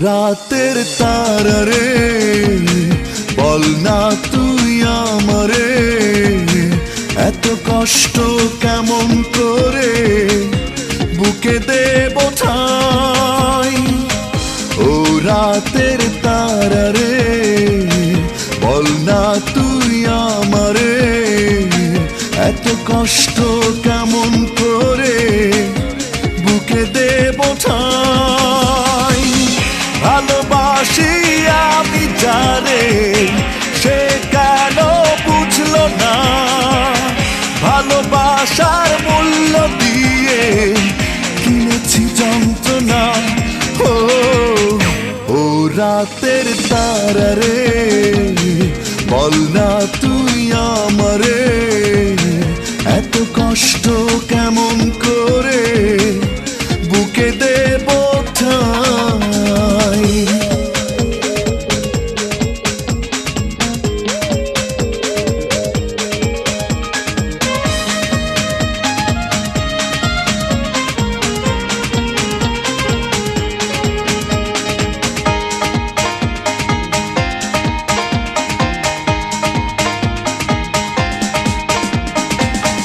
রাতের তারা রে বল না তুই আমারে এত কষ্ট কেমন করে বুকে দেব ঠাই। ও রাতের তারা রে বল না তুই আমারে এত কষ্ট কেমন করে বুকে দেব ঠাই। ভালোবাসি আমি জানে সে কেন বুঝলো না, ভালোবাসার মূল্য দিয়ে কিনেছি যন্ত্রণা। ও রাতের তারা রে বল না তুই আমারে এত কষ্ট কেমন করে বুকে দেব ঠাই।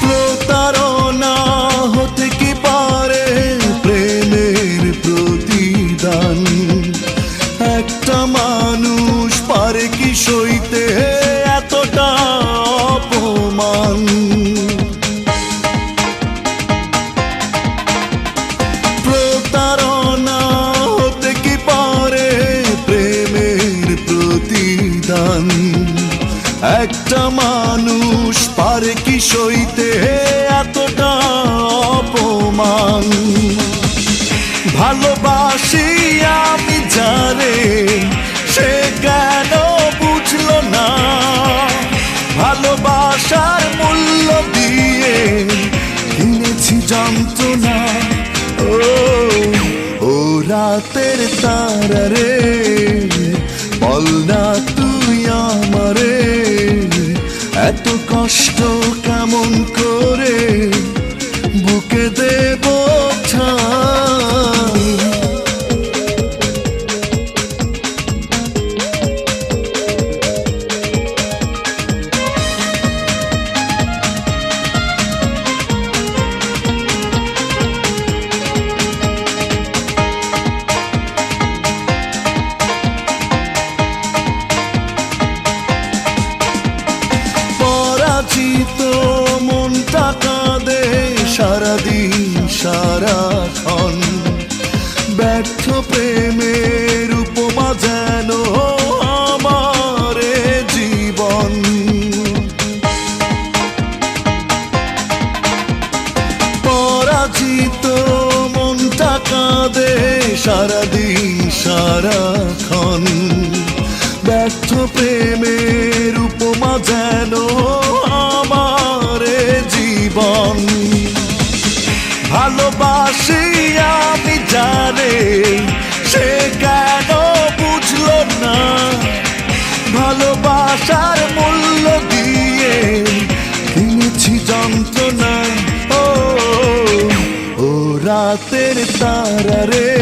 প্রতারণা হতে কি পারে প্রেমের প্রতিদান, একটা মানুষ পারে কি সইতে এতটা অপমান। প্রতারণা হতে কি পারে প্রেমের প্রতিদান, একটা মানুষ পারে কি সইতে এতটা অপমান। ভালোবাসি আমি জানে সে কেন বুঝলো না, ভালোবাসার মূল্য দিয়ে কিনেছি যন্ত্রণা। ও রাতের তারা রে বল না তুই আমারে এত কষ্ট কেমন করে বুকে দেব ঠাই। পরাজিত মনটা কাঁদে সারাদিন সারাক্ষণ, ব্যর্থ প্রেমের উপমা যেন আমার জীবন। পরাজিত মনটা কাঁদে সারাদিন সারাক্ষণ, ব্যর্থ প্রেমের উপমা যেন আমার জীবন। ভালোবাসি আমি জানে সে কেন বুঝলো না, ভালোবাসার মূল্য দিয়ে কিনেছি যন্ত্রণা। ও রাতের তারা রে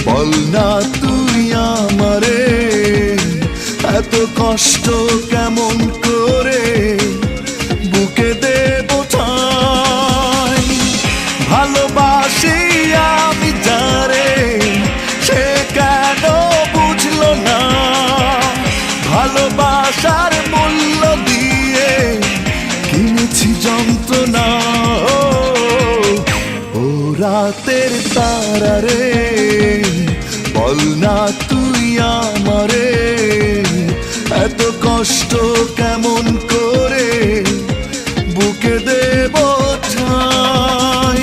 বল না তুই আমারে এত কষ্ট কেমন করে বুকে দেব ঠাই। ভালোবাসি আমি জানে সে কেন বুঝলো না, ভালোবাসার মূল্য দিয়ে কিনেছি যন্ত্রণা। ও রাতের তারা রে বল না তুই আমারে এত কষ্ট কেমন করে বুকে দেব ঠাই।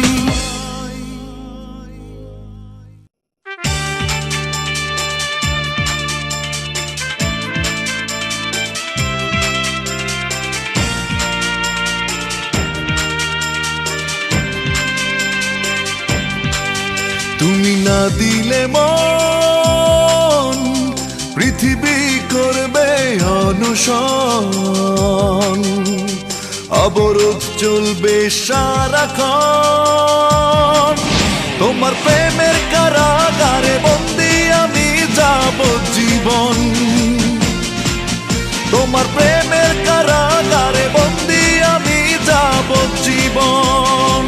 তুমি না দিলে মন পৃথিবী করবে অনশন, অবরোধ চলবে সারাক্ষণ। তোমার প্রেমের কারাগারে বন্দী যাবজ্জীবন। তোমার প্রেমের কারাগারে বন্দি আমি যাবজ্জীবন।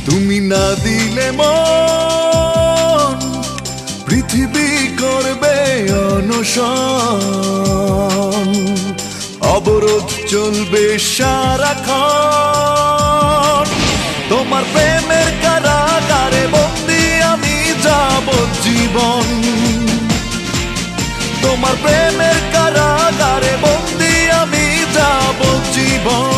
তুমি না দিলে মন পৃথিবী করবে অনশন, অবরোধ চলবে সারাক্ষণ। তোমার প্রেমের কারাগারে বন্দি আমি যাবজ্জীবন। তোমার প্রেমের কারাগারে বন্দি আমি যাবজ্জীবন।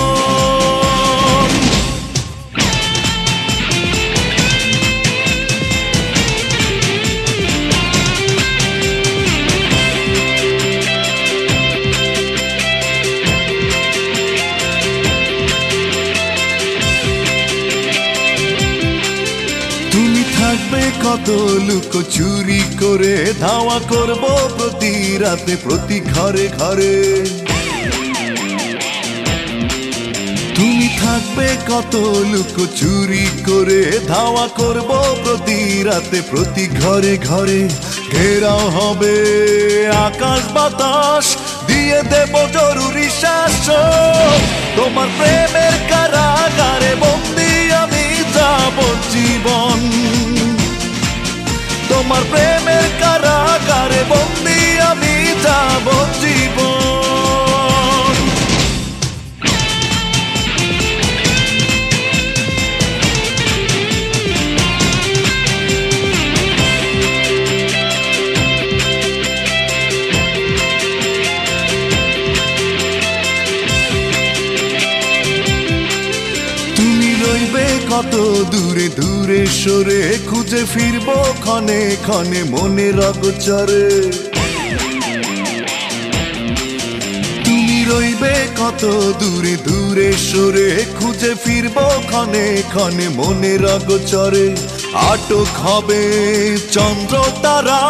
তুমি থাকবে কত লুকোচুরি করে, ধাওয়া করব প্রতি রাতে প্রতি ঘরে ঘরে। তুমি থাকবে কত লুকোচুরি করে, ধাওয়া করব প্রতি রাতে প্রতি ঘরে ঘরে। ঘেরাও হবে আকাশ বাতাস, দিয়ে দেব জরুরি শাসন। তোমার প্রেমের কারাগারে বন্দি আমি যাবজ্জীবন। তোমার প্রেমের কারাগারে বন্দি আমি যাবজ্জীবন। তুমি রইবে কত দূরে দূরে সরে, খুঁজে ফিরবো ক্ষণে ক্ষণে মনের অগোচরে। তুমি রইবে কত দূরে দূরে সরে, খুঁজে ফিরবো ক্ষণে ক্ষণে মনের অগোচরে। আটক হবে চন্দ্র তারা,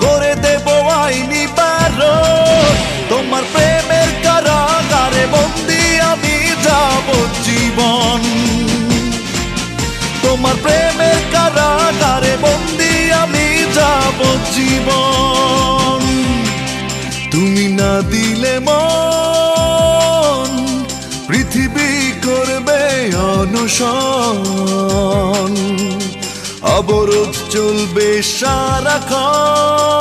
করে দেব আইনি বারণ। তোমার প্রেমের কারাগারে বন্দি আমি যাবজ্জীবন। তোমার প্রেমের কারাগারে বন্দি আমি যাবজ্জীবন। তুমি না দিলে মন পৃথিবী করবে অনশন, অবরোধ চলবে সারাক্ষণ।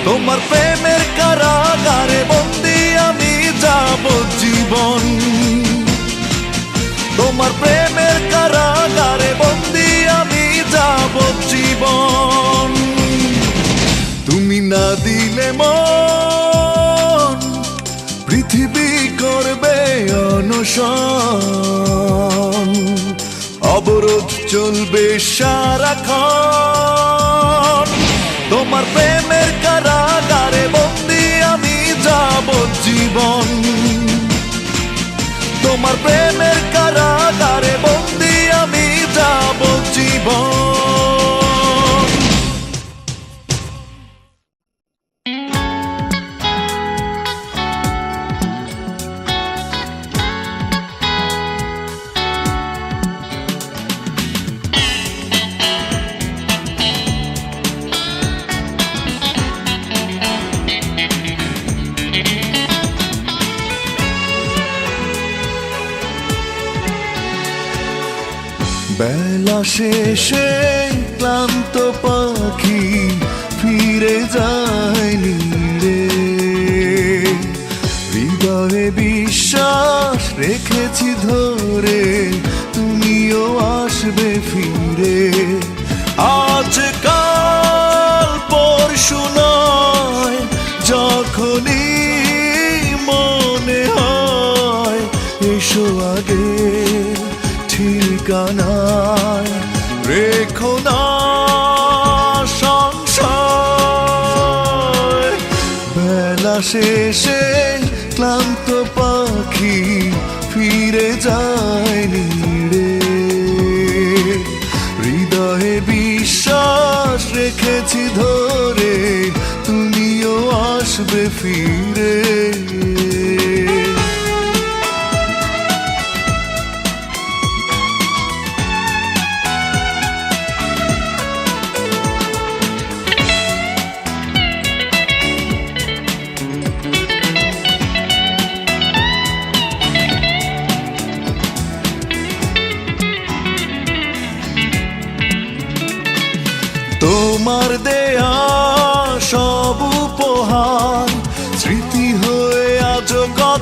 তোমার প্রেমের কারাগারে বন্দি আমি যাবজ্জীবন। তোমার প্রেমের কারাগারে বন্দি আমি যাবজ্জীবন। তুমি না দিলে মন পৃথিবী করবে অনশন, অবরোধ চলবে সারাক্ষণ। তোমার প্রেমের কারাগারে বন্দি আমি যাবজ্জীবন। তোমার প্রেমের কারাগারে বন্দি আমি যাবজ্জীবন। বেলা শেষে ক্লান্ত পাখি ফিরে যায়নি রে, হৃদয়ে বিশ্বাস রেখেছি ধরে তুমিও আসবে ফিরে। আজ কাল পরশু নয়, যখনই মনে হয় এসো আগে ঠিকানায়, রেখো না সংশয়। বেলা শেষে ক্লান্ত পাখি ফিরে যায়নি রে, হৃদয়ে বিশ্বাস রেখেছি ধরে তুমিও আসবে ফিরে।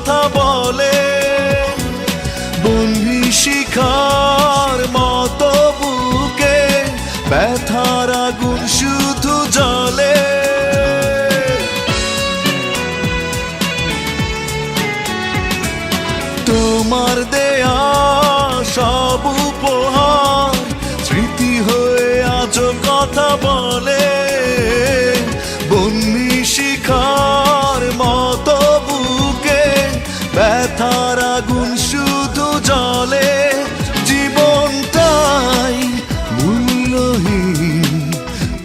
কথা বলে, বন্দি শিখার মতো বুকে ব্যথার আগুন শুধু জ্বলে। তোমার দেয়া সব উপহার স্মৃতি হয়ে আজও কথা বলে, বন্দি শিখার মতো বুকে ব্যথার আগুন শুধু জ্বলে। জীবনটাই মূল্যহীন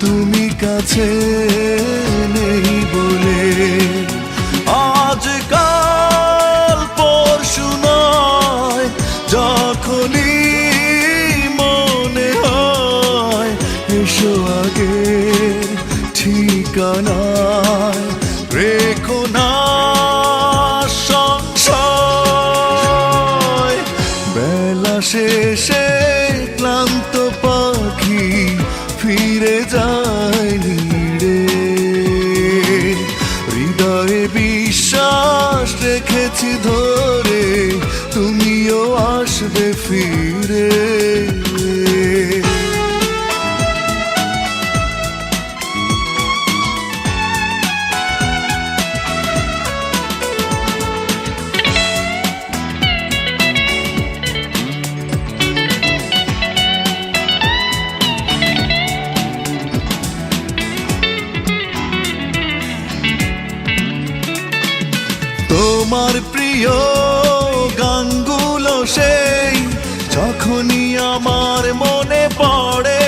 তুমি কাছে নেই বলে। আজকাল পরশু নয়, যখনই মনে হয় এসো আগে ঠিকানায়, রেখো না সংশয়। বেলা শেষে ক্লান্ত পাখি ফিরে যায়নি রে, হৃদয়ে বিশ্বাস রেখেছি ধরে তুমিও আসবে ফিরে। তোমার প্রিয় গানগুলো সেই যখনই আমার মনে পড়ে,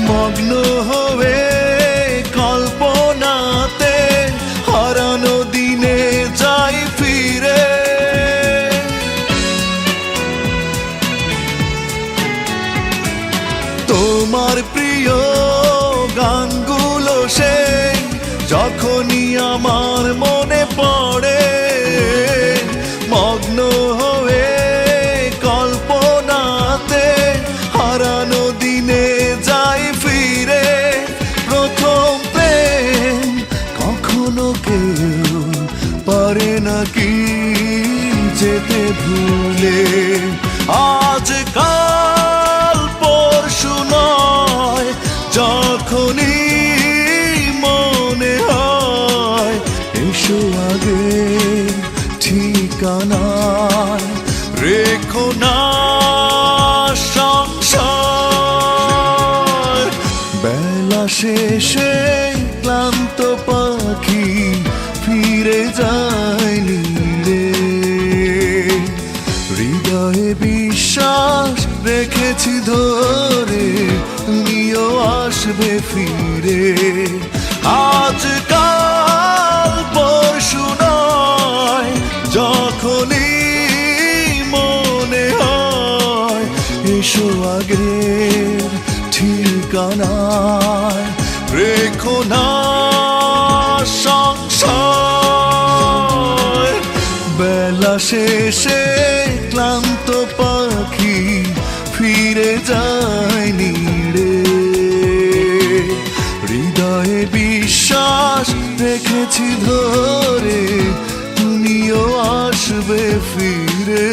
মগ্ন হয়ে কল্পনাতে হারানো দিনে যাই ফিরে। তোমার প্রিয় গানগুলো সেই যখনই আমার মনে পড়ে, মগ্ন হয়ে কল্পনাতে হারানো দিনে যাই ফিরে। প্রথম প্রেম কখনো কেউ পারে নাকি যেতে ভুলে। আজকাল পরশু নয়, যখনই মনে হয় এসো আগে ঠিকানায়, রেখো না সংশয়। বেলা শেষে ক্লান্ত পাখি ফিরে যায়নি রে, হৃদয়ে বিশ্বাস রেখেছি ধরে তুমিও আসবে ফিরে। আজকাল পরশু নয়, যখনই মনে হয় এসো আগে ঠিকানায়, রেখো না সংশয়। বেলা শেষে ক্লান্ত পাখি ফিরে যায়নি রে, হৃদয়ে বিশ্বাস রেখেছি ধরে তুমিও আসবে ফিরে।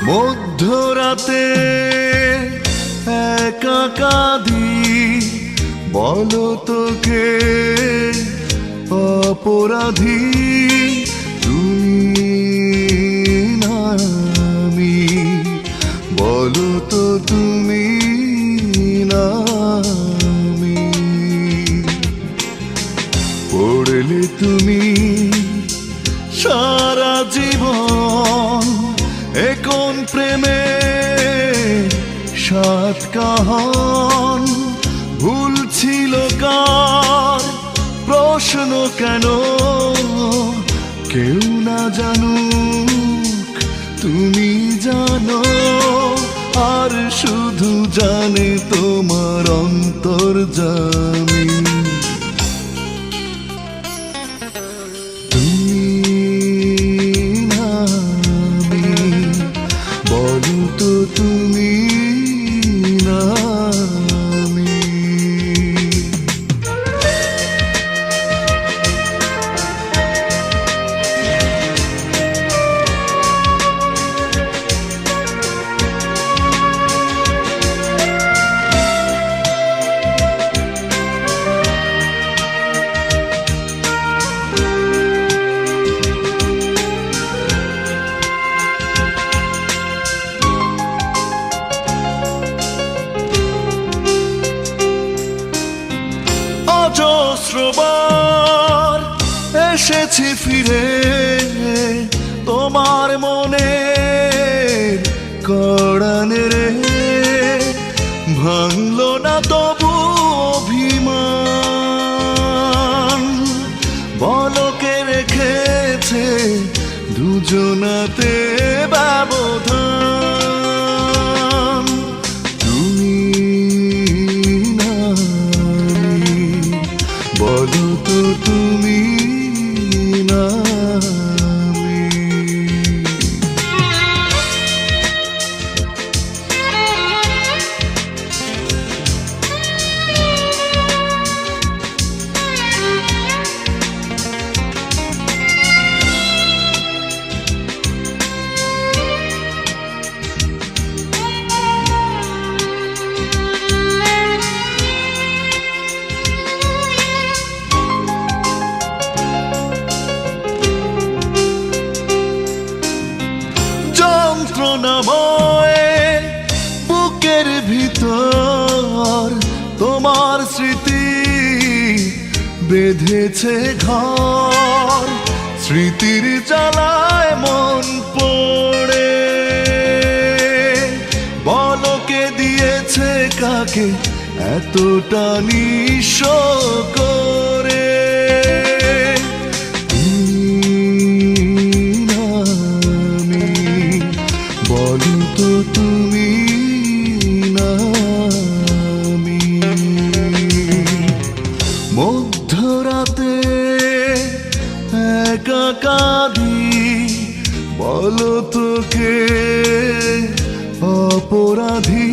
মধ্যরাতে একা কাঁদি, বলো তোকে অপরাধী তুমি না আমি, বলো তো তুমি না আমি। পড়লে তুমি সারা জীবন এখন প্রেমে সাত কাহন, ভুল ছিল কার প্রশ্ন কেন কেউ না জানুক, তুমি জানো, আর শুধু জানে তোমার অন্তর্যামী। তুমি না আমি, বলো তো তুমি না আমি। অজস্রবার এসেছি ফিরে তোমার মনের কড়ানে রে, ভাঙলো না তবু অভিমান, বলকে রেখেছে দুজনাতে ব্যবধান। তুমি না আমি, বলো তো তুমি না আমি। যন্ত্রণাময় বুকের ভিতর তোমার স্মৃতি বেঁধেছে ঘর, স্মৃতির জ্বালায় মন পড়ে, বলকে দিয়েছে কাকে এতটা নিঃস্ব করে। বলো তো তুমি না আমি। মধ্যরাতে একা কাঁদি, বলো তো কে অপরাধী,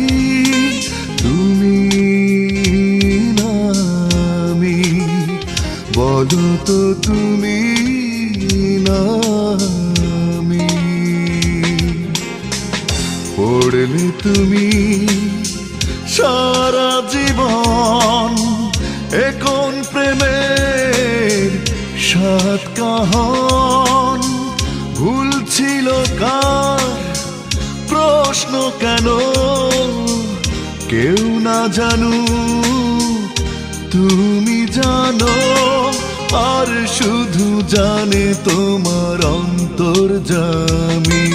তুমি না আমি, বলো তো তুমি না আমি। পড়লে তুমি সারা জীবন এ কোন প্রেমের সাত কাহন, ভুল ছিল কার প্রশ্ন কেন কেউ না জানু, তুমি জানো, আর শুধু জানে তোমার অন্তর্যামী।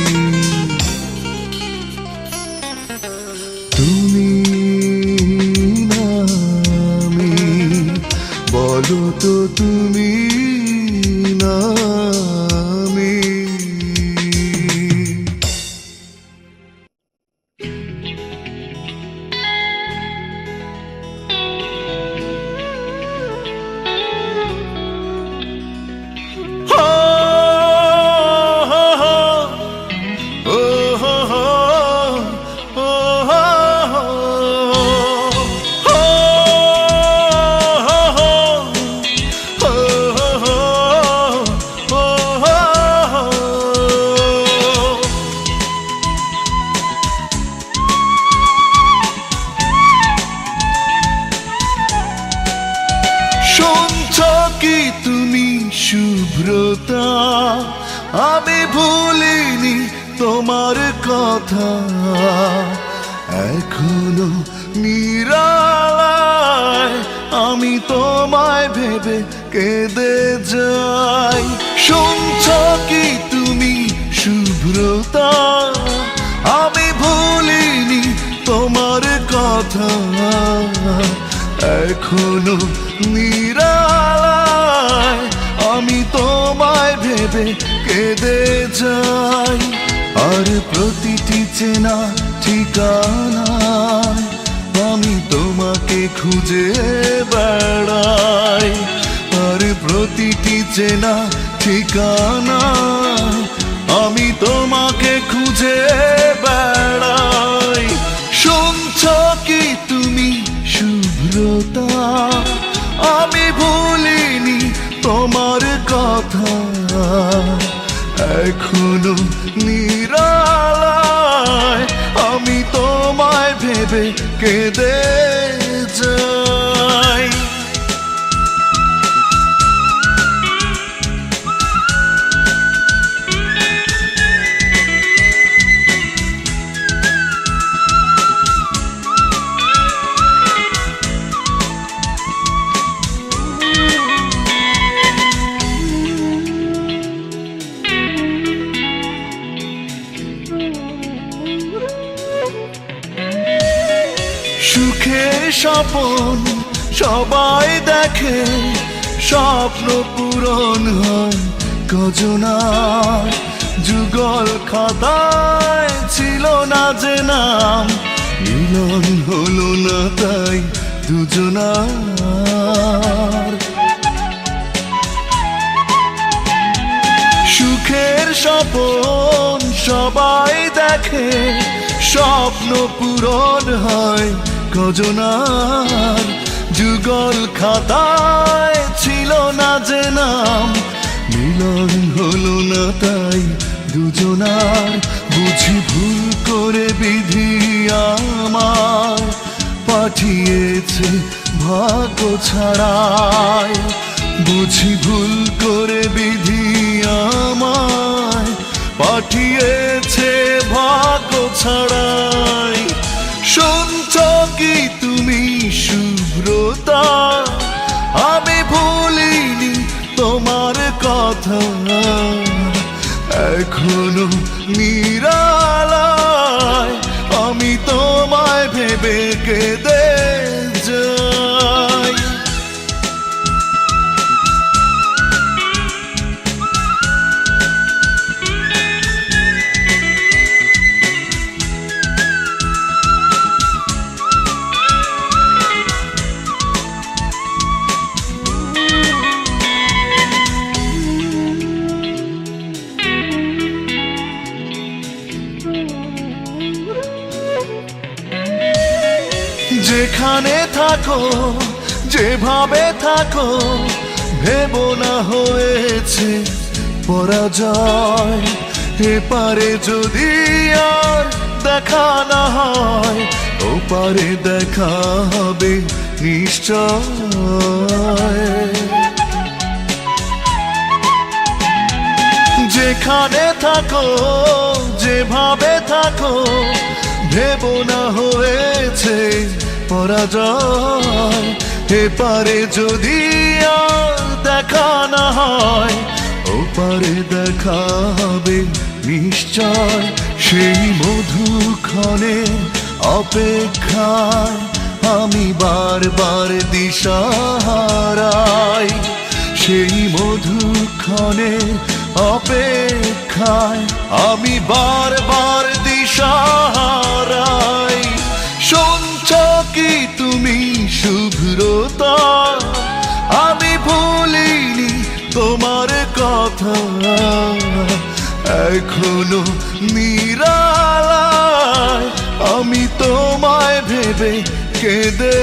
তুমি না আমি, বলো তো তুমি না আমি। কি তুমি শুভ্রতা, আমি ভুলিনি তোমার কথা, এখনো নিরালায় আমি তোমায় ভেবে কেঁদে যাই। শুনছ কি তুমি শুভ্রতা, আমি ভুলিনি তোমার কথা, এখনো নিরালায় আমি তোমায় ভেবে কেঁদে যাই। আর প্রতিটি চেনা ঠিকানায় আমি তোমাকে খুঁজে বেড়াই। আর প্রতিটি চেনা ঠিকানায় আমি তোমাকে খুঁজে বেড়াই। শুনছ কি তুমি শুভ্রতা, আমি ভুলিনি তোমার কথা। এখনো নিরালায় আমি তোমায় ভেবে কেঁদে যাই। সুখের স্বপন সবাই দেখে, স্বপ্ন পূরণ হয় কজনার। যুগল খাতায় ছিল না যে নাম, মিলন হলো না তাই দুজনার। সুখের স্বপন সবাই দেখে, স্বপ্ন পূরণ হয় কজনার। যুগল খাতায় ছিল না যে নাম, মিলন হলো না তাই দুজনার। বুঝি ভুল করে বিধি আমার পাঠিয়েছে ভাগ্য ছাড়াই। বুঝি ভুল করে বিধি আমায় পাঠিয়েছে ভাগ্য ছাড়াই। শুনছ কি তুমি শুভ্রতা, আমি ভুলিনি তোমার কথা। এখনো নিরালায় আমি তোমায় ভেবে কেঁদে যাই। যেখানে থাকো যেভাবে থাকো, ভেবো না হয়েছে পরাজয়। এপারে যদি আর দেখা না হয়, ওপারে দেখা হবে নিশ্চয়। যেখানে থাকো যেভাবে থাকো, ভেবো না হয়েছে পরাজয়। এপারে যদি আর দেখা না হয়, ওপারে দেখা হবে নিশ্চয়। সেই মধুক্ষণে অপেক্ষায় আমি বারবার দিশাহারাই। সেই মধুক্ষণে অপেক্ষায় আমি বারবার দিশাহারাই। শুনছ কি তুমি শুভ্রতা, আমি ভুলিনি তোমার কথা। এখনো নিরালায় আমি তোমায় ভেবে কেঁদে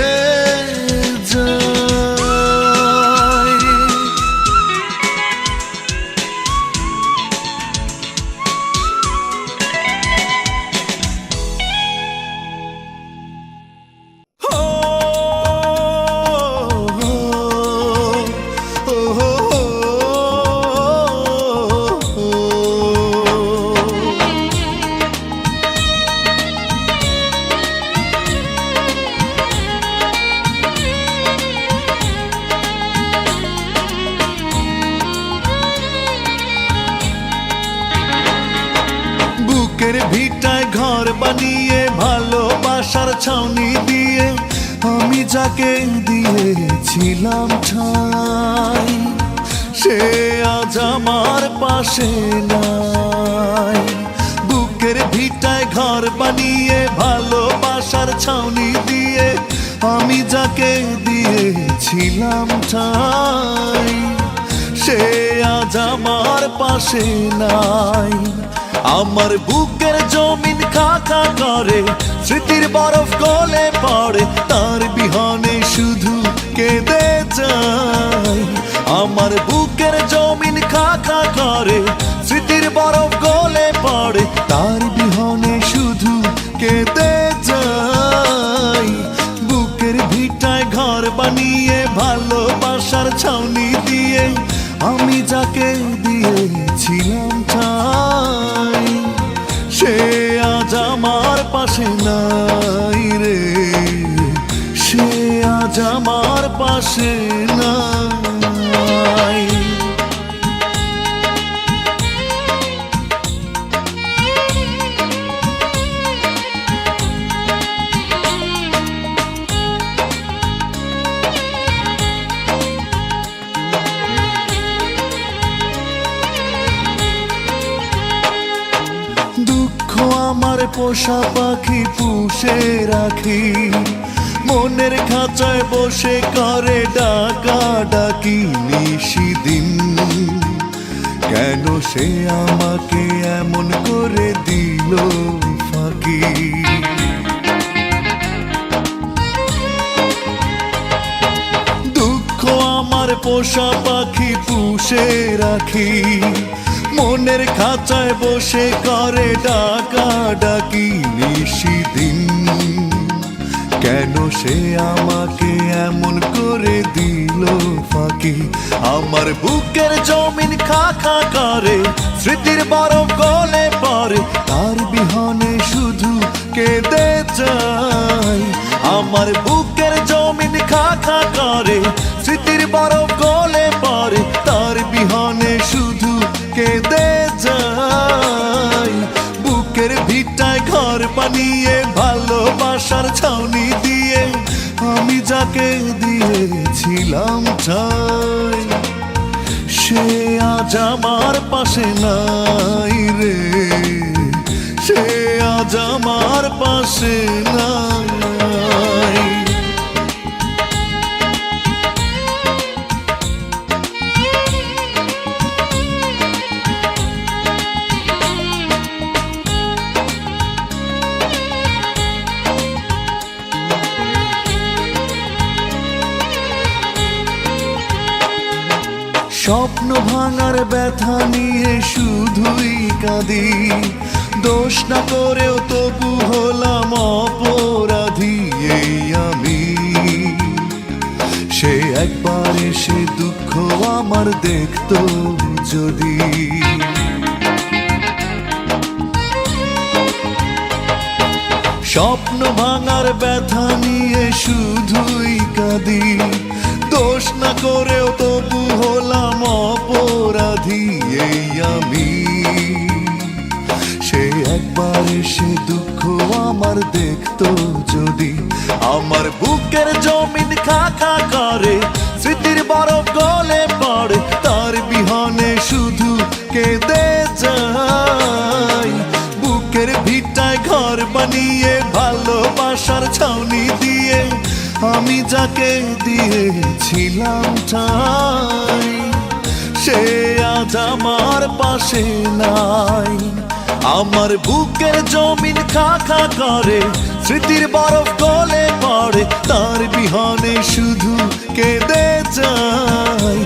যাই। ভিটায় ঘর বানিয়ে ভালোবাসার ছাউনি দিয়ে আমি যাকে দিয়েছিলাম ঠাই, সে আজ আমার পাশে নাই। বুকের ভিটায় ঘর বানিয়ে ভালোবাসার ছাউনি দিয়ে আমি যাকে দিয়েছিলাম ঠাই, সে আজ আমার পাশে নাই। আমার বুকের জমিন খাকা করে, স্মৃতির বরফ গলে পড়ে, তার বিহনে শুধু কেঁদে যাই। আমার বুকের জমিন খাকা করে, স্মৃতির বরফ গলে পড়ে, তার বিহনে শুধু কেঁদে যাই। বুকের ভিটায় ঘর বানিয়ে ভালোবাসার ছাউনি দিয়ে আমি যাকে দিয়েছিলাম ঠাই, সে আজ আমার পাশে নাই রে, সে আজ আমার পাশে নাই। দুঃখ আমার পোষা পাখি পুষে রাখি, মনের খাঁচায় বসে করে ডাকা ডাকি নিশিদিন। কেন সে আমাকে এমন করে দিল ফাঁকি? দুঃখ আমার পোষা পাখি পুষে রাখি, মনের খাঁচায় বসে করে ডাকা ডাকি নিশিদিন। কেন সে আমাকে এমন করে দিল ফাঁকি? আমার বুকের জমিন খাকা করে, স্মৃতির বরফ গলে পড়ে, তার বিহনে শুধু কেঁদে যাই। আমার বুকের জমিন খাকা করে, স্মৃতির বরফ গলে পড়ে, তার বিহনে শুধু কেঁদে যাই। বুকের ভিটায় ঘর বানিয়ে ভালোবাসার ছাউনি দিয়ে আমি যাকে দিয়েছিলাম ঠাই, সে আজ আমার পাশে নাই রে, সে আজ আমার পাশে নাই। স্বপ্ন ভাঙার ব্যথা নিয়ে শুধুই কাঁদি, দোষ না করেও তবু হলাম অপরাধী এই আমি। সে একবার এসে দুঃখ আমার দেখতো যদি, স্বপ্ন ভাঙার ব্যথা নিয়ে শুধুই কাঁদি, দোষ না করেও তবু হলাম অপরাধী এই আমি। সে একবার এসে দুঃখ আমার দেখতো যদি, আমার বুকের জমিন খাকা করে, স্মৃতির বরফ গলে পড়ে, তার বিহনে শুধু কেঁদে যাই। বুকের ভিটায় ঘর বানিয়ে ভালোবাসার ছাউনি দিয়ে আমি যাকে দিয়েছিলাম ঠাই, সে আজ আমার পাশে নাই। আমার বুকের জমিন খাকা করে, স্মৃতির বরফ গলে পড়ে, তার বিহনে শুধু কেঁদে যাই।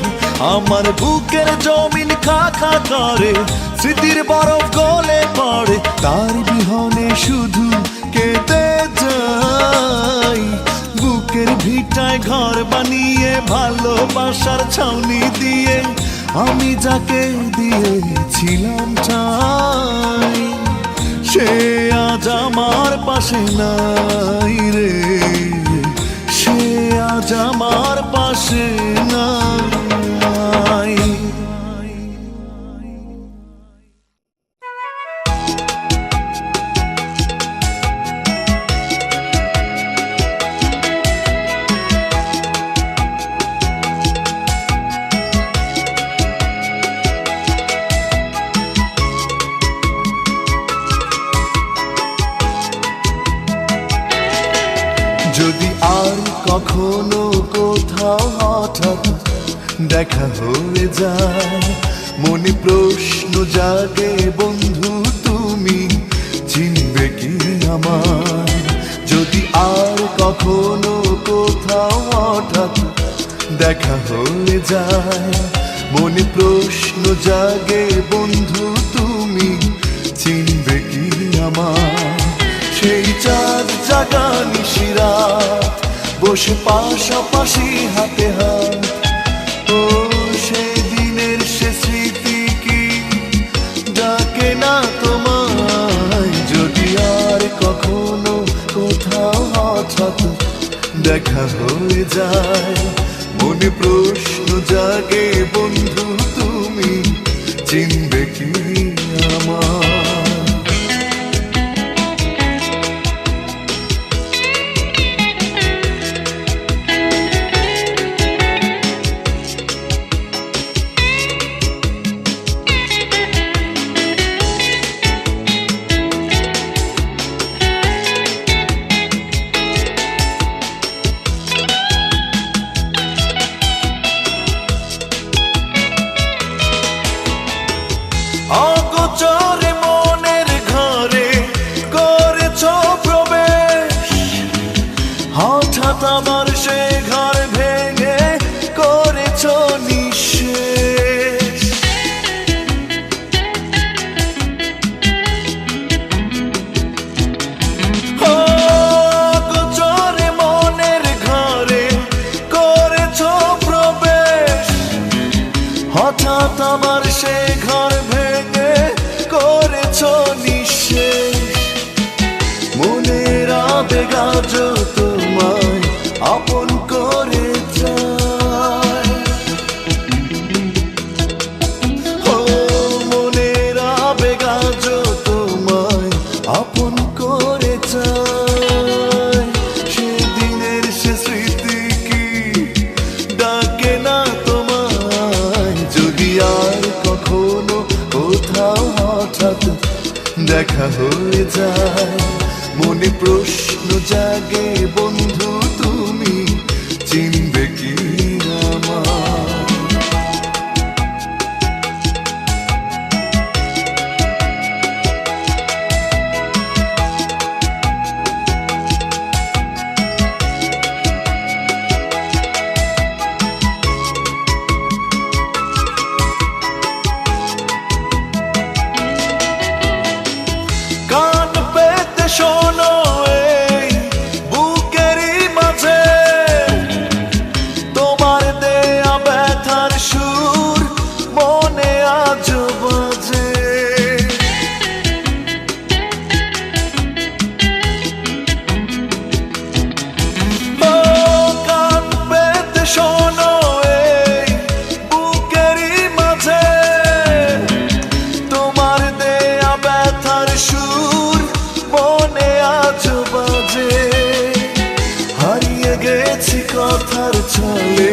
আমার বুকের জমিন খাকা করে, স্মৃতির বরফ গলে পড়ে, তার বিহনে শুধু কেঁদে যাই। বুকের ভিটায় ঘর বানিয়ে ভালোবাসার ছাউনি দিয়ে আমি যাকে দিয়েছিলাম ঠাই, সে আজ আমার পাশে নাই রে, সে আজ আমার পাশে নাই। কোথাও হঠাৎ দেখা হয়ে যায়, মনে প্রশ্ন জাগে বন্ধু তুমি চিনবে কি আমায়? যদি আর কখনো কোথাও হঠাৎ দেখা হয়ে যায়, মনে প্রশ্ন জাগে বন্ধু তুমি চিনবে কি আমায়? সেই চাঁদ জাগা নিশিরাত বসে পাশাপাশি হাতে হাত, ও সেই দিনের সে স্মৃতি কি ডাকে না তোমায়? যদি আর কখনো কোথাও হঠাৎ দেখা হয়ে যায়, মনে প্রশ্ন জাগে বন্ধু তুমি চিনবে কি আমায়? অগোচরে মনের ঘরে করেছ প্রবেশ, হঠাৎ আবার সে ঘর ভেঙে করেছ নিঃশেষ। অগোচরে মনের ঘরে করেছ প্রবেশ, হঠাৎ আবার সে ঘর ভেঙে করেছ নিঃশেষ। মনের আবেগ আজ তোমায় আপন করে যায়, ও মনের আবেগ আজ তোমায় আপন করে যায়। সেদিনের সে স্মৃতি কি ডাকে না তোমায়? যদি আর কখনো কোথাও হঠাৎ দেখা হয়ে যায়, মনে প্রশ্ন জাগে বন্ধু তুমি চিনবে কি আমায়? কান পেতে শোনো এই বুকেরই মাঝে, তোমার দেয়া ব্যথার সুর মনে আজ বাজে। ও কান পেতে শোনো এই বুকেরই মাঝে, তোমার দেয়া ব্যথার সুর মনে আজ বাজে। হারিয়ে গেছি কথার ছলে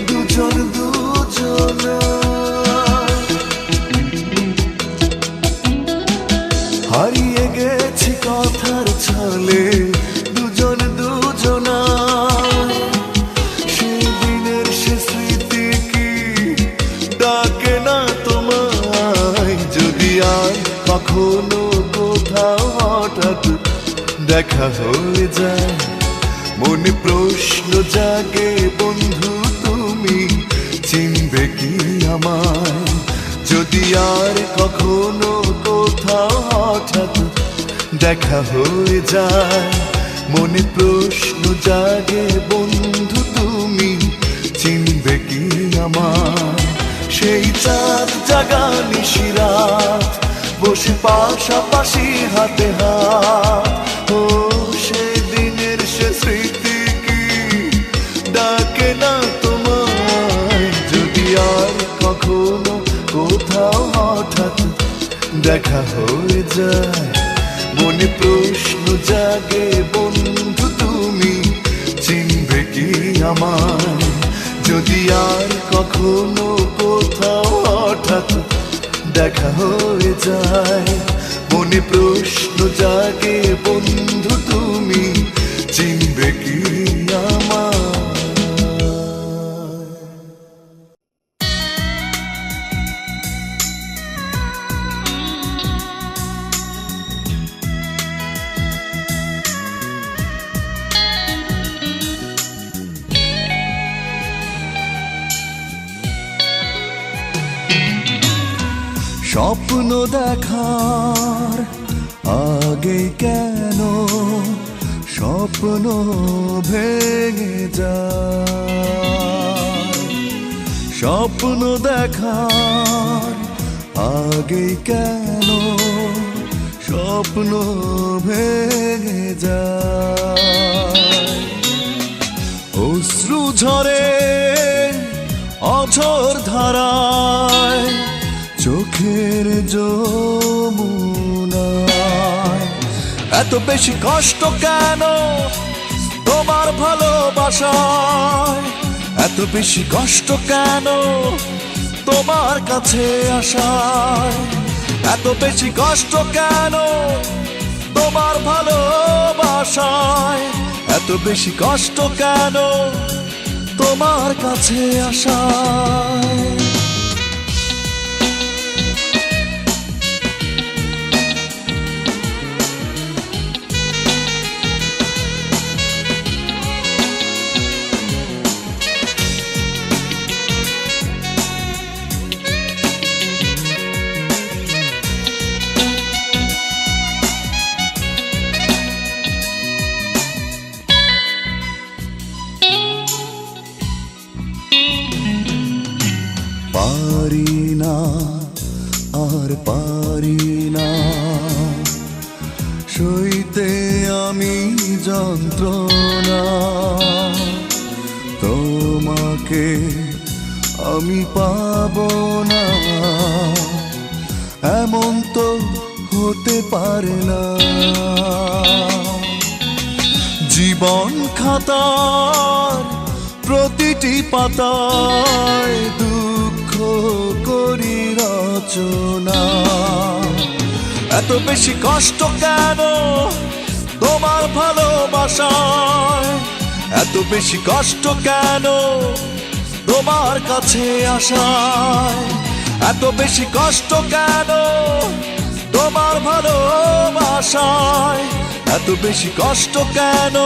দুজন দুজনায়, হারিয়ে গেছি কথার ছলে দুজন দুজনায়। সেই দিনের সে স্মৃতি কি ডাকে না তোমায়? যদি আর কখনো কোথাও হঠাৎ দেখা হয়ে যায়, মনে প্রশ্ন জাগে বন্ধু তুমি চিনবে কি আমায়? যদি আর কখনো কোথাও হঠাৎ দেখা হয়ে যায়, মনে প্রশ্ন জাগে বন্ধু তুমি চিনবে কি আমায়? সেই চাঁদ জাগা নিশিরাত বসে পাশাপাশি হাতে হাত, ও সেদিনের সে স্মৃতি কি ডাকে না তোমায়? যদি আর কখনো কোথাও হঠাৎ দেখা হয়ে যায়, মনে প্রশ্ন জাগে বন্ধু তুমি চিনবে কি আমায়? যদি আর কখনো কোথাও হঠাৎ দেখা হয়ে যায়, মনে প্রশ্ন জাগে বন্ধু তুমি চিনবে কি আমায়? স্বপ্ন দেখার আগে কেন স্বপ্ন ভেঙে যায়, স্বপ্ন দেখার আগে কেন স্বপ্ন ভেঙে যায়। অশ্রু ঝরে অঝোর ধারায় চোখের যমুনায়, এত বেশি কষ্ট কেন তোমার ভালোবাসায়, এত বেশি কষ্ট কেন তোমার কাছে আসায়, এত বেশি কষ্ট কেন তোমার ভালোবাসায়, এত বেশি কষ্ট কেন তোমার কাছে আসায়। পারি না আর পারি না সইতে আমি যন্ত্রণা, তোমাকে আমি পাবো না এমন তো হতে পারে না। জীবন খাতার প্রতিটি পাতায় দুঃখ করি রচনা, এত বেশি কষ্ট কেন তোমার ভালোবাসায়, এত বেশি কষ্ট কেন তোমার কাছে আসায়, এত বেশি কষ্ট কেন তোমার ভালোবাসায়, এত বেশি কষ্ট কেন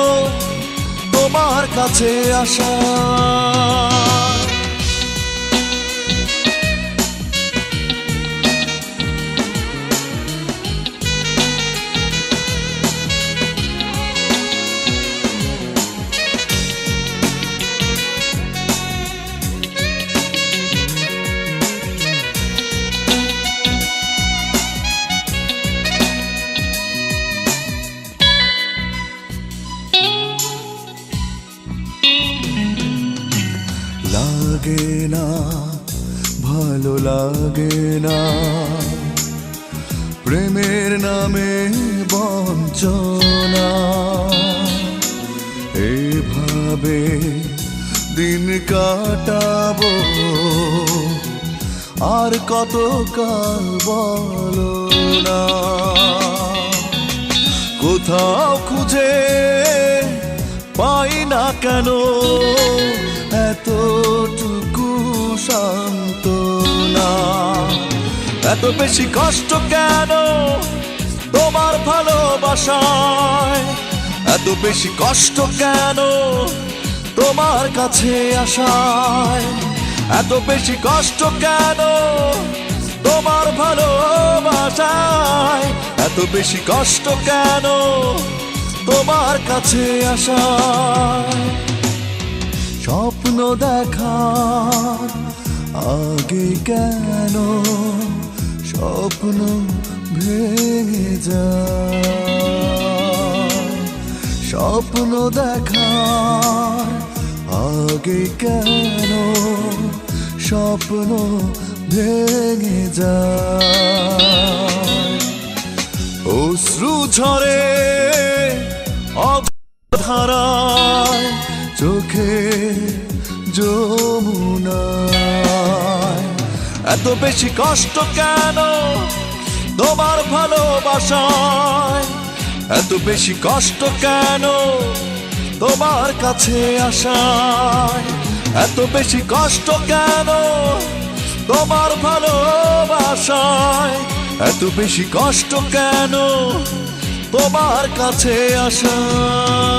তোমার কাছে আসায়। লাগে না ভালো লাগে না প্রেমের নামে বঞ্চনা, এভাবে দিন কাটাবো আর কত কাল বলো না। কোথাও খুঁজে পাই না কেন এতটুকু সান্ত্বনা, এত বেশি কষ্ট কেন তোমার ভালোবাসায়, এত বেশি কষ্ট কেন তোমার কাছে আসায়, এত বেশি কষ্ট কেন তোমার ভালোবাসায়, এত বেশি কষ্ট কেন তোমার কাছে আসায়। স্বপ্ন দেখার আগে কেন স্বপ্ন ভেঙে যায়, স্বপ্ন দেখার আগে কেন স্বপ্ন ভেঙে যায়। অশ্রু ঝরে ধারায় চোখে যমুনায়, এত বেশি কষ্ট কেন তোমার ভালোবাসায়, এত বেশি কষ্ট কেন তোমার কাছে আসায়, এত বেশি কষ্ট কেন তোমার ভালোবাসায়, এত বেশি কষ্ট কেন তোমার কাছে আসায়।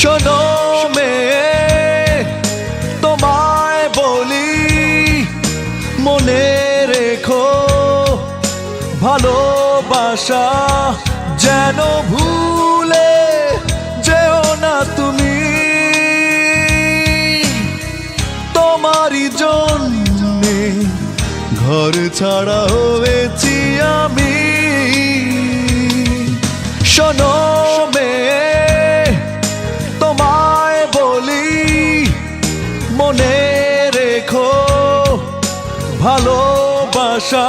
শোনো মেয়ে তোমায় বলি মনে রেখো ভালোবাসা যেন ভুলে যেও না তুমি তোমারই জন্যে ঘর ছাড়া হয়েছি আমি শোনো মেয়ে তোমায় বলি মনে রেখো ভালোবাসা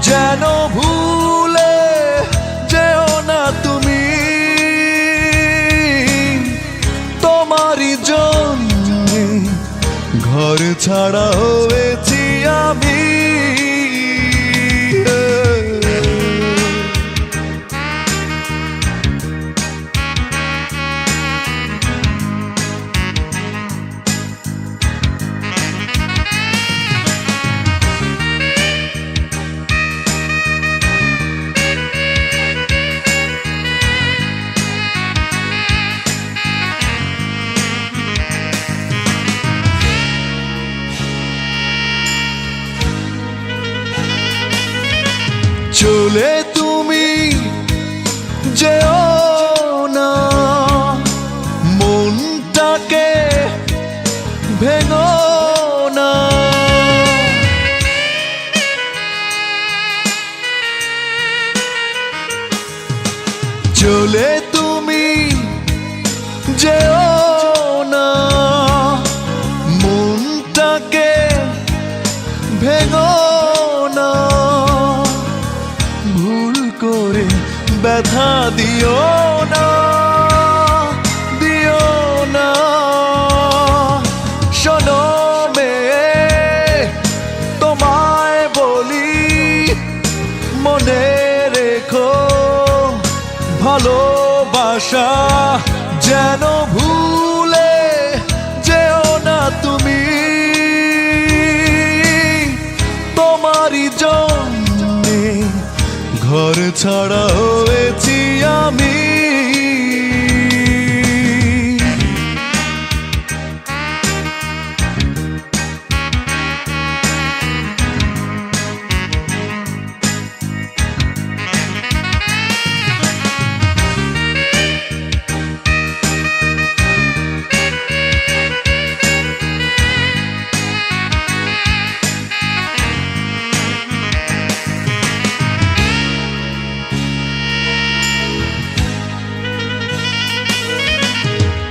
যেন ভুলে যেও না তুমি তোমারই জন্যে ঘর ছাড়া হয়েছি আমি চলে তুমি যেও না মনটাকে ভেঙো না চলে তুমি যেও না মনটাকে ভেঙো না ভুল করে ব্যথা দিও না দিও না শোনো মেয়ে তোমায় বলি মনে রেখো ভালোবাসা যেন ভুলে যেও না তুমি তোমারই জন্যে ঘর ছাড়া হয়েছি আমি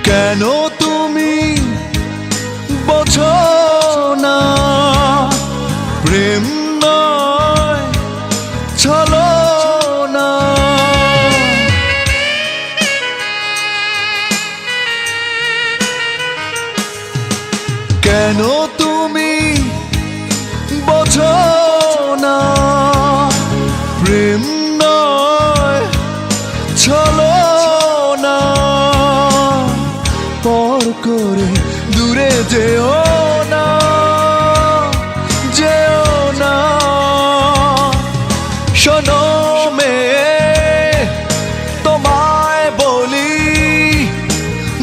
কেন তুমি বোঝো না প্রেম নয় ছলনা কেন তুমি বোঝো না প্রেম নয় ছলনা পর করে দূরে যেও না যেও না শোনো মেয়ে তোমায় বলি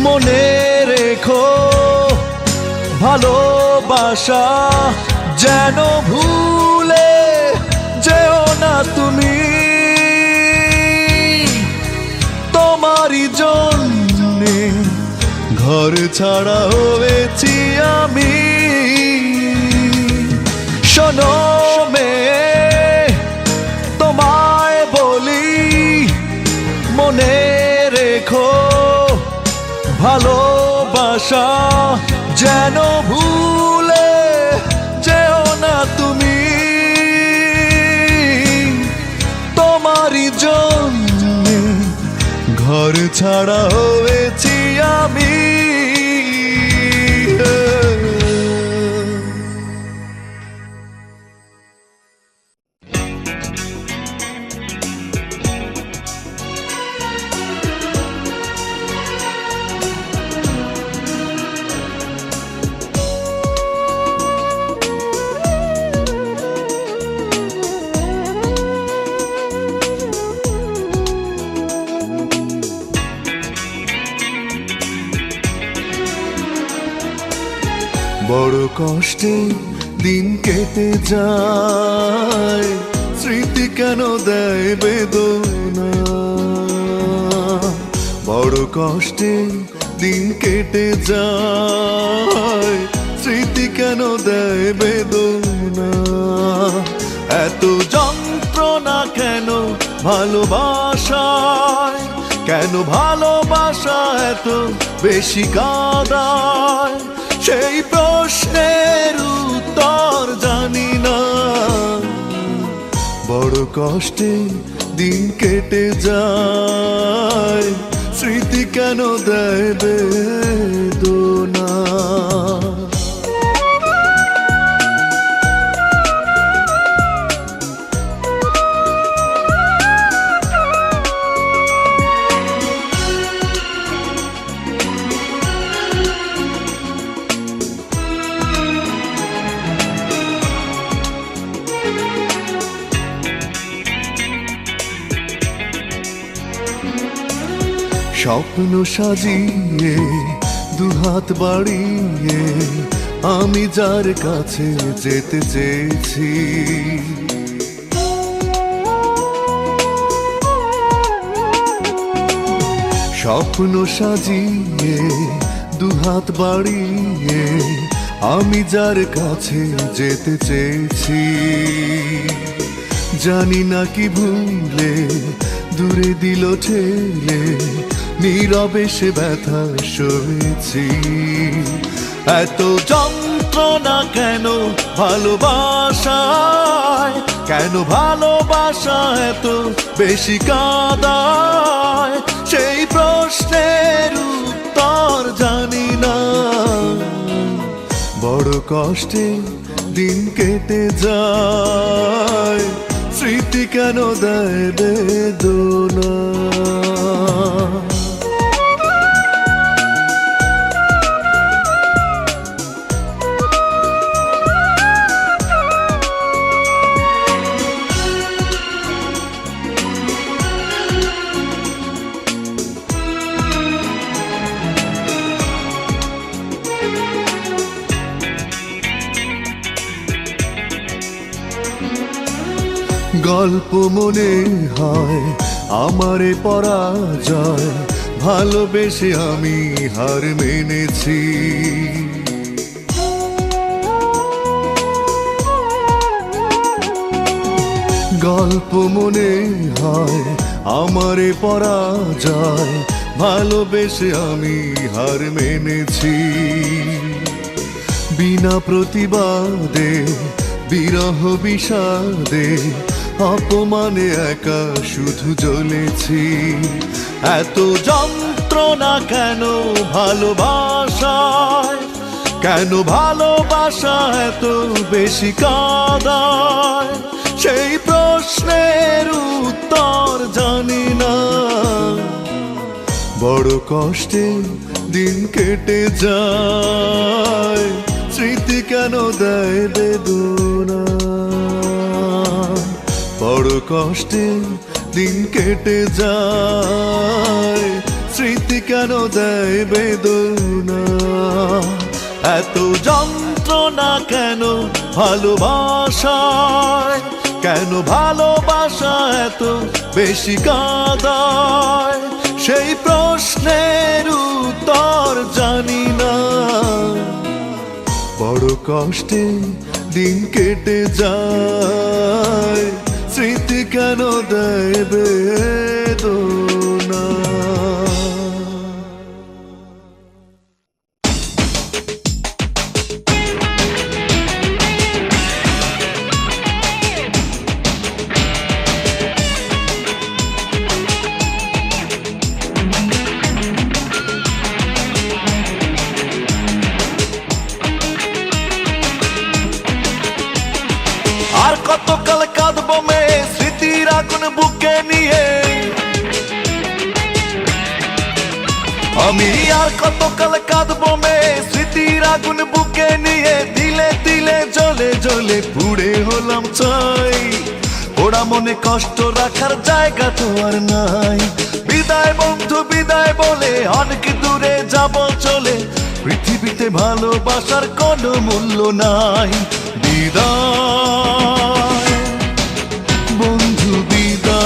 মনে রেখো ভালোবাসা যেন ভুলে যেও না তুমি তোমারই জন্যে ঘর ছাড়া হয়েছি আমি শোনো মেয়ে তোমায় বলি মনে রেখো ভালোবাসা যেন ভুলে যেও না তুমি তোমারই জন্যে ঘর ছাড়া হয়েছি আমি বড় কষ্টে দিন কেটে যায়, স্মৃতি কেন দেয় বেদনা। বড় কষ্টে দিন কেটে যায়, স্মৃতি কেন দেয় বেদনা। এত যন্ত্রণা কেন ভালোবাসায়, কেন ভালোবাসা এত বেশি কাঁদায়, সেই প্রশ্নের উত্তর জানি না। বড় কষ্টে দিন কেটে যায়, স্মৃতি কেন দেয় বেদনা। স্বপ্ন সাজিয়ে দুহাত বাড়িয়ে আমি যার কাছে যেতে চেয়েছি, স্বপ্ন সাজিয়ে দুহাত বাড়িয়ে আমি যার কাছে যেতে চেয়েছি। জানি না কি ভুলে দূরে দিল ঠেলে, নীরবে সে ব্যথা সয়েছি। এত যন্ত্রণা কেন ভালোবাসায়, কেন ভালোবাসা এত বেশি কাঁদায়, সেই প্রশ্নের উত্তর জানি না। বড় কষ্টে দিন কেটে যায়, স্মৃতি কেন দেয় বেদনা। গল্প মনে হয় আমারে পরাজয়, ভালোবেসে আমি হার মেনেছি। গল্প মনে হয় আমারে পরাজয়, ভালোবেসে আমি হার মেনেছি। বিনা প্রতিবাদে বিরহ বিষাদে অপমানে একা শুধু জ্বলেছি। এত যন্ত্রণা কেন ভালোবাসায়, কেন ভালোবাসা এত বেশি কাঁদায়, সেই প্রশ্নের উত্তর জানি না। বড় কষ্টে দিন কেটে যায়, স্মৃতি কেন দেয় বেদনা। বড় কষ্টে দিন কেটে যায়, স্মৃতি কেন দেয় বেদনা। এত যন্ত্রণা কেন ভালোবাসায়, কেন ভালোবাসা এত বেশি কাঁদায়, সেই প্রশ্নের উত্তর জানি না। বড় কষ্টে দিন কেটে যায়, স্মৃতি কেন দেয় বেদনা। আর কতকাল কাঁদবো মেয়ে স্মৃতির আগুন বুকে নিয়ে, আমি আর কতকাল কাঁদবো মেয়ে স্মৃতির আগুন বুকে নিয়ে। দিলে দিলে জ্বলে জ্বলে পুড়ে হলাম ছাই, ওরা মনে কষ্ট রাখার জায়গা তো আর নাই। বিদায় বন্ধু বিদায় বলে অনেক দূরে যাব চলে, পৃথিবীতে ভালোবাসার কোনো মূল্য নাই। বিদায় বন্ধু বিদায়,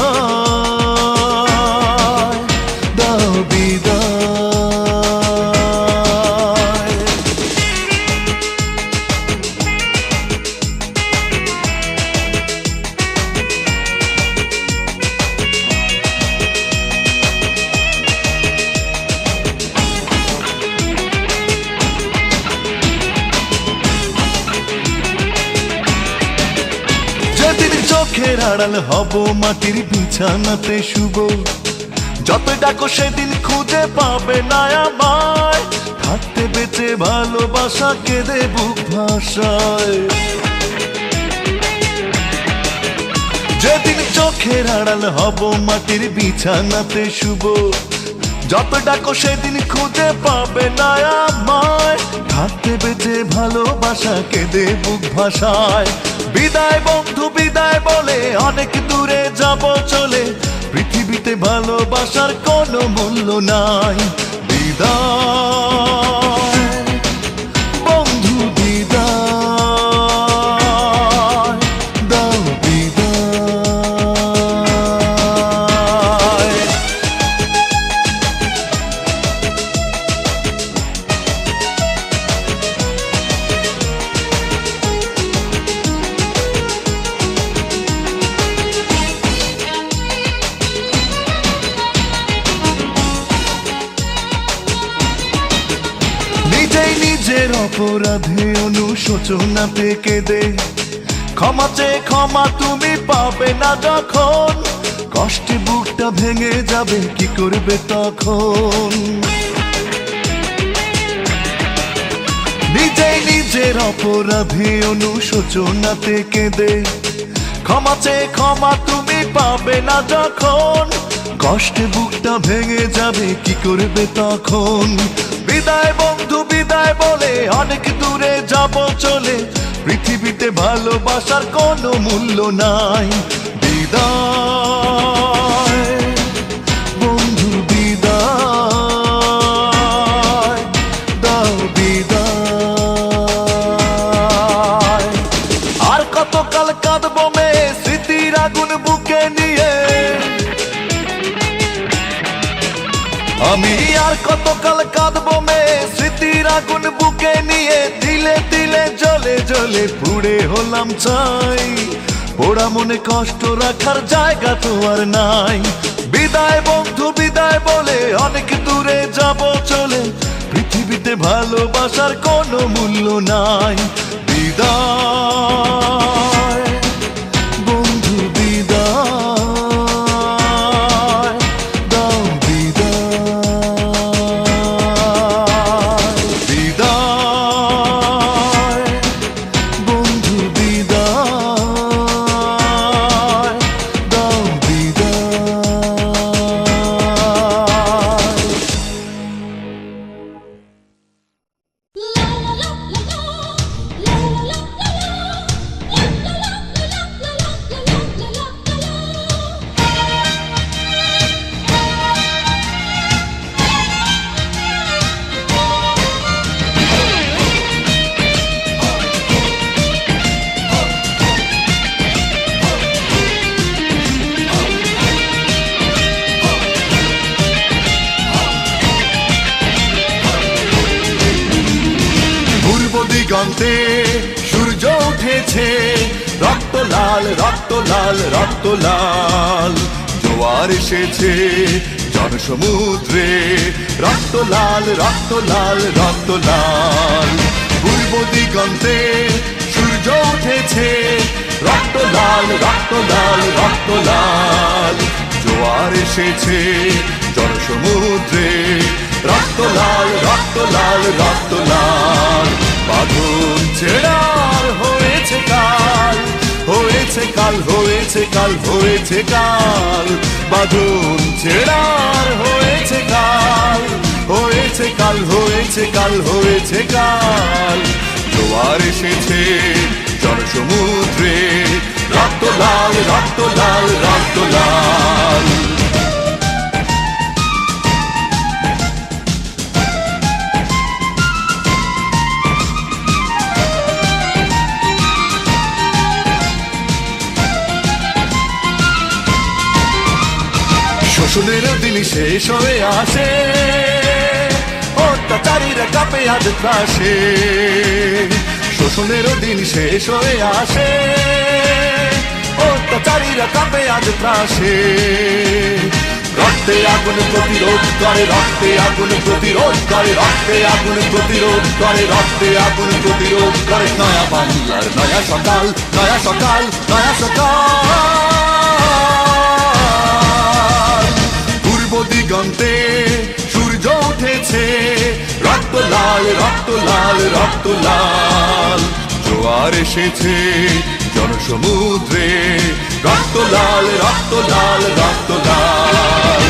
দাও বিদায়। যেদিন চোখের আড়াল হব মাটির বিছানাতে শুব, যত ডাকো সেদিন খুঁজে পাবে না আমায়। থাকতে বেঁচে ভালোবাসা কেঁদে বুক ভাষায়। যেদিন চোখের আড়াল হব মাটির বিছানাতে শুব, যত ডাকো সেদিন খুঁজে পাবে না আমায়। থাকতে বেঁচে ভালোবাসা কেঁদে বুক ভাষায়। বিদায় বন্ধু বিদায় বলে অনেক দূরে যাব চলে, পৃথিবীতে ভালোবাসার কোনো মূল্য নাই। বিদায় বন্ধু বিদায়, দাও বিদায়। নিজেই নিজের অপরাধে অনুশোচনাতে কেঁদে, ক্ষমা চেয়ে ক্ষমা তুমি পাবে না যখন। কষ্টে বুকটা ভেঙে যাবে কি করবে তখন। নিজেই নিজের অপরাধে অনুশোচনাতে কেঁদে, ক্ষমা চেয়ে ক্ষমা তুমি পাবে না যখন। কষ্টে বুকটা ভেঙে যাবে কি করবে তখন। বিদায় বন্ধু বিদায় বলে অনেক দূরে যাব চলে, পৃথিবীতে ভালোবাসার কোনো মূল্য নাই। বিদায় বন্ধু বিদায়, দাও বিদায়। আর কতকাল কাঁদবো মেয়ে স্মৃতির আগুন বুকে নিয়ে আমি, আর কতকাল কাঁদবো মেয়ে স্মৃতির আগুন বুকে নিয়ে। দিলে দিলে জ্বলে জ্বলে পুড়ে হলাম চাই, পোড়া মনে কষ্ট রাখার জায়গা তো আর নাই। বিদায় বন্ধু বিদায় বলে অনেক দূরে যাব চলে, পৃথিবীতে ভালোবাসার কোনো মূল্য নাই। বিদায় বন্ধু বিদায়, দাও বিদায়। বিদায় বন্ধু বিদায়, দাও বিদায়। পূর্ব দিগন্তে সূর্য উঠেছে, রক্ত লাল রক্ত লাল রক্ত লাল। জোয়ার এসেছে জনসমুদ্রে, রক্ত লাল রক্ত লাল রক্ত লাল। পূর্ব দিগন্তে সূর্য উঠেছে, রক্ত লাল রক্ত লাল রক্ত লাল। জোয়ার এসেছে জনসমুদ্রে, রক্ত লাল রক্ত লাল রক্ত লাল। বাঁধন ছেড়ার হয়েছে কাল, হয়েছে কাল হয়েছে কাল হয়েছে কাল। বাঁধন ছেড়ার হয়েছে কাল, হয়েছে কাল হয়েছে কাল হয়েছে কাল। জোয়ার এসেছে জনসমুদ্রে, রক্ত লাল রক্ত লাল রক্ত লাল। শেষ হয়ে আসে, অত্যাচারীরা কাঁপে আজ ত্রাসে। শোষণেরও দিন শেষ হয়ে আসে, অত্যাচারীরা কাঁপে আজ ত্রাসে। রক্তে আগুন প্রতিরোধ করে, রক্তে আগুন প্রতিরোধ করে, রক্তে আগুন প্রতিরোধ করে, রক্তে আগুন প্রতিরোধ করে। নয়া বাংলার নয়া সকাল, নয়া সকাল, নয়া সকাল। পূর্ব দিগন্তে সূর্য উঠেছে, রক্ত লাল, রক্ত লাল, রক্ত লাল। জোয়ার এসেছে জনসমুদ্রে, রক্ত লাল, রক্ত লাল, রক্ত লাল।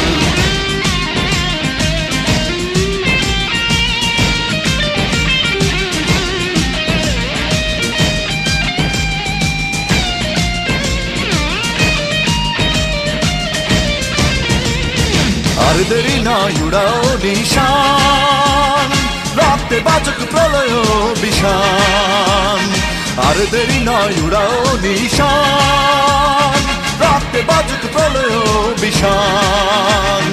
আর দেরি নয় উড়াও নিশান, রক্তে বাজক প্রলয় বিষান। আর দেরি নয় উড়াও নিশান, রক্তে বাজক প্রলয় বিষান।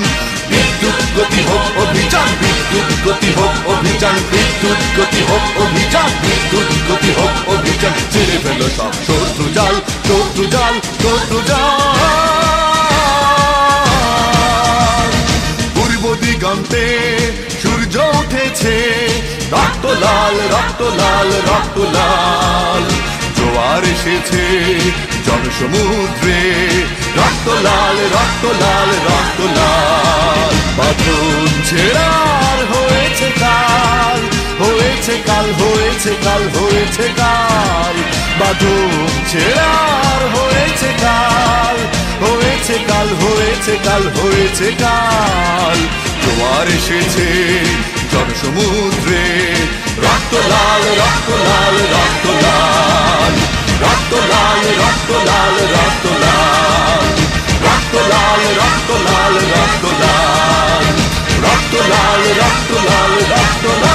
বিদ্যুৎ গতি হোক অভিযান, বিদ্যুৎ গতি হোক অভিযান, বিদ্যুৎ গতি হোক অভিযান, বিদ্যুৎ গতি হোক অভিযান। ছেড়ে ফেলো সব শত্রু জাল, শত্রু জাল, শত্রু জাল। পূর্ব দিগন্তে সূর্য উঠেছে, রক্ত লাল, রক্ত লাল, রক্ত লাল। জোয়ার এসেছে জনসমুদ্রে, রক্ত লাল, রক্ত লাল, রক্ত লাল। বাঁধন ছেড়ার হয়েছে কাল, হয়েছে কাল, হয়েছে কাল, হয়েছে কাল। বাঁধন ছেড়ার হয়েছে কাল, হয়েছে কাল, হয়েছে কাল, হয়েছে কাল। জোয়ার এসেছে জনসমুদ্রে, রক্ত লাল, রক্ত লাল, রক্ত লাল। রক্ত লাল, রক্ত লাল, রক্ত লাল। রক্ত লাল, রক্ত লাল, রক্ত লাল। রক্ত লাল, রক্ত লাল, রক্ত লাল।